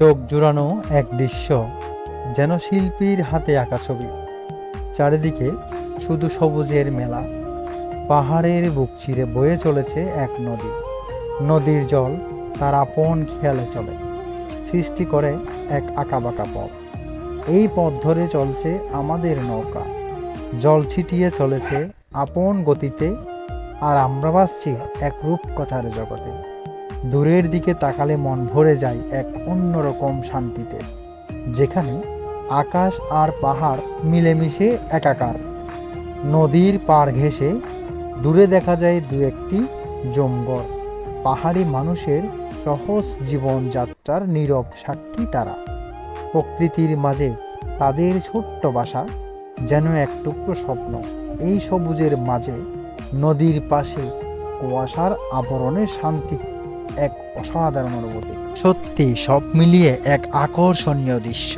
চোখ জুড়ানো এক দৃশ্য, যেন শিল্পীর হাতে আঁকা ছবি। চারিদিকে শুধু সবুজের মেলা। পাহাড়ের বুক চিরে বয়ে চলেছে এক নদী। নদীর জল তার আপন খেয়ালে চলে, সৃষ্টি করে এক আঁকাবাঁকা পথ। এই পথ ধরে চলছে আমাদের নৌকা, জল ছিটিয়ে চলেছে আপন গতিতে। আর আমরা ভাসছি এক রূপকথার জগতে। দূরের দিকে তাকালে মন ভরে যায় এক অন্যরকম শান্তিতে, যেখানে আকাশ আর পাহাড় মিলেমিশে একাকার। নদীর পাড় ঘেঁষে দূরে দেখা যায় দু একটি জমঘর। পাহাড়ি মানুষের সহজ জীবনযাত্রার নীরব সাক্ষী তারা। প্রকৃতির মাঝে তাদের ছোট্ট বাসা, যেন এক টুকরো স্বপ্ন। এই সবুজের মাঝে নদীর পাশে কুয়াশার আবরণে শান্তি এক অসাধারণ অনুভূতি। সত্যি সব মিলিয়ে এক আকর্ষণীয় দৃশ্য।